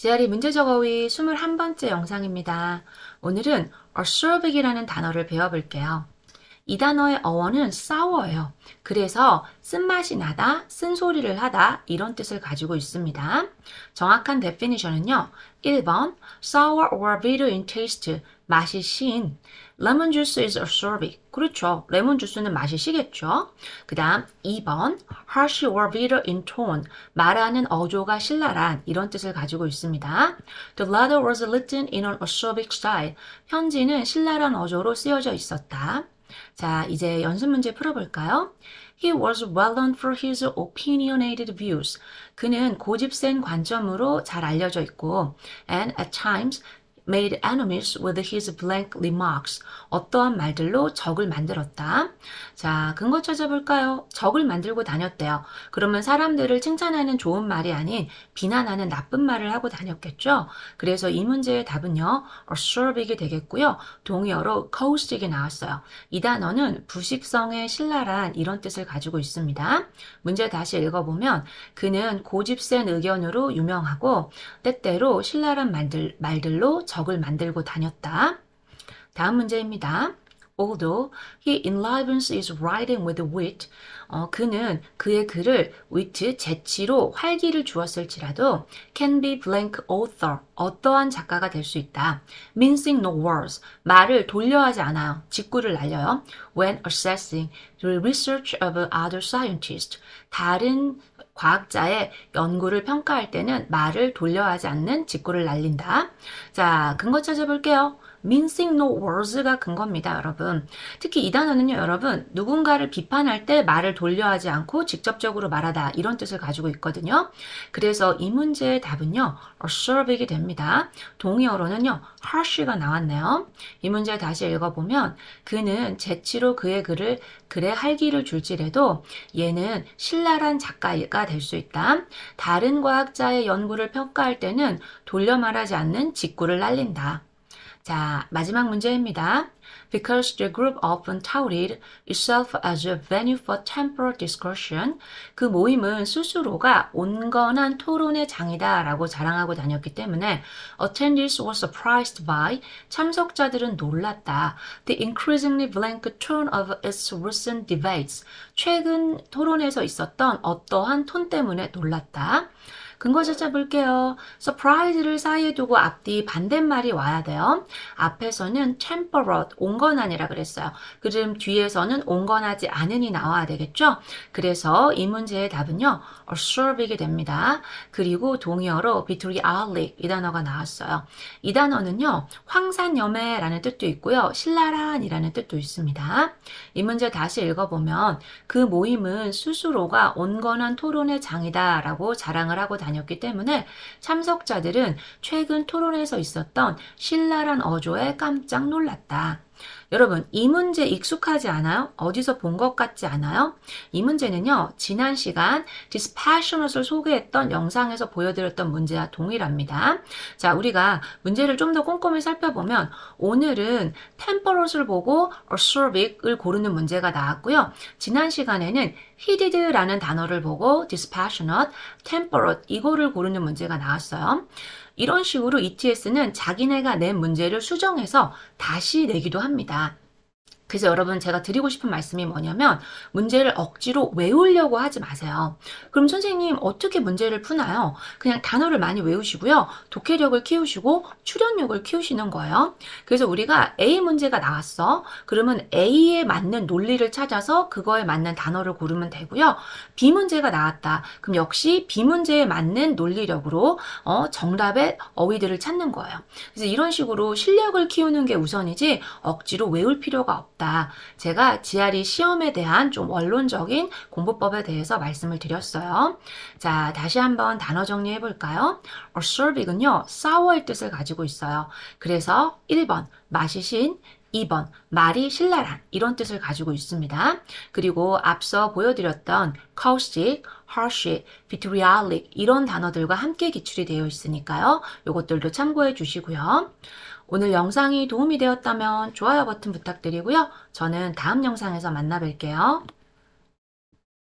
지아리 문제적어휘 21번째 영상입니다. 오늘은 acerbic 이라는 단어를 배워볼게요. 이 단어의 어원은 sour예요. 그래서 쓴맛이 나다, 쓴소리를 하다 이런 뜻을 가지고 있습니다. 정확한 데피니션은요. 1번 sour or bitter in taste, 맛이 신. Lemon juice is acerbic. 그렇죠. 레몬 주스는 맛이 시겠죠. 그 다음 2번 harsh or bitter in tone, 말하는 어조가 신랄한 이런 뜻을 가지고 있습니다. The letter was written in an acerbic style. 편지는 신랄한 어조로 쓰여져 있었다. 자, 이제 연습 문제 풀어볼까요? He was well known for his opinionated views. 그는 고집센 관점으로 잘 알려져 있고 and at times made enemies with his blank remarks. 어떠한 말들로 적을 만들었다. 자, 근거 찾아볼까요? 적을 만들고 다녔대요. 그러면 사람들을 칭찬하는 좋은 말이 아닌 비난하는 나쁜 말을 하고 다녔겠죠? 그래서 이 문제의 답은요. acerbic이 되겠고요. 동의어로 caustic이 나왔어요. 이 단어는 부식성의 신랄한 이런 뜻을 가지고 있습니다. 문제 다시 읽어보면 그는 고집센 의견으로 유명하고 때때로 신랄한 말들로 적을 만들고 다녔다. 다음 문제입니다. Although he enlivens his writing with wit, 그는 그의 글을 wit, 재치로 활기를 주었을지라도 can be blank author, 어떠한 작가가 될 수 있다. mincing no words, 말을 돌려하지 않아요. 직구를 날려요. when assessing the research of other scientists, 다른 과학자의 연구를 평가할 때는 말을 돌려하지 않는 직구를 날린다. 자, 근거 찾아볼게요. mincing no words가 근거입니다, 여러분. 특히 이 단어는요, 여러분, 누군가를 비판할 때 말을 돌려하지 않고 직접적으로 말하다 이런 뜻을 가지고 있거든요. 그래서 이 문제의 답은요, acerbic이 됩니다. 동의어로는요, harsh가 나왔네요. 이 문제 다시 읽어보면 그는 재치로 그의 글에 활기를 줄지라도 얘는 신랄한 작가가 될 수 있다. 다른 과학자의 연구를 평가할 때는 돌려 말하지 않는 직구를 날린다. 자, 마지막 문제입니다. Because the group often touted itself as a venue for temporal discussion, 그 모임은 스스로가 온건한 토론의 장이다 라고 자랑하고 다녔기 때문에 attendees were surprised by, 참석자들은 놀랐다. The increasingly blank tone of its recent debates, 최근 토론에서 있었던 어떠한 톤 때문에 놀랐다. 근거 찾아볼게요. surprise를 사이에 두고 앞뒤 반대말이 와야 돼요. 앞에서는 temperate, 온건하니라 그랬어요. 그럼 뒤에서는 온건하지 않으니 나와야 되겠죠? 그래서 이 문제의 답은요. acerbic이 됩니다. 그리고 동의어로 vitriolic 이 단어가 나왔어요. 이 단어는요. 황산염해라는 뜻도 있고요. 신랄한이라는 뜻도 있습니다. 이 문제 다시 읽어보면 그 모임은 스스로가 온건한 토론의 장이다 라고 자랑을 하고 다녔기 때문에 참석자들은 최근 토론에서 있었던 신랄한 어조에 깜짝 놀랐다. 여러분, 이 문제 익숙하지 않아요? 어디서 본 것 같지 않아요? 이 문제는요, 지난 시간 dispassionate을 소개했던 영상에서 보여드렸던 문제와 동일합니다. 자, 우리가 문제를 좀 더 꼼꼼히 살펴보면 오늘은 temperate를 보고 acerbic을 고르는 문제가 나왔고요. 지난 시간에는 heated라는 단어를 보고 dispassionate, temperate 이거를 고르는 문제가 나왔어요. 이런 식으로 ETS는 자기네가 낸 문제를 수정해서 다시 내기도 합니다. 그래서 여러분 제가 드리고 싶은 말씀이 뭐냐면 문제를 억지로 외우려고 하지 마세요. 그럼 선생님 어떻게 문제를 푸나요? 그냥 단어를 많이 외우시고요. 독해력을 키우시고 추론력을 키우시는 거예요. 그래서 우리가 A 문제가 나왔어. 그러면 A에 맞는 논리를 찾아서 그거에 맞는 단어를 고르면 되고요. B 문제가 나왔다. 그럼 역시 B 문제에 맞는 논리력으로 정답의 어휘들을 찾는 거예요. 그래서 이런 식으로 실력을 키우는 게 우선이지 억지로 외울 필요가 없다. 제가 GRE 시험에 대한 좀 원론적인 공부법에 대해서 말씀을 드렸어요. 자, 다시 한번 단어 정리해 볼까요? acerbic은요, sour의 뜻을 가지고 있어요. 그래서 1번, 맛이 신, 2번, 말이 신랄한 이런 뜻을 가지고 있습니다. 그리고 앞서 보여드렸던 caustic, harsh, vitriolic 이런 단어들과 함께 기출이 되어 있으니까요. 이것들도 참고해 주시고요. 오늘 영상이 도움이 되었다면 좋아요 버튼 부탁드리고요. 저는 다음 영상에서 만나 뵐게요.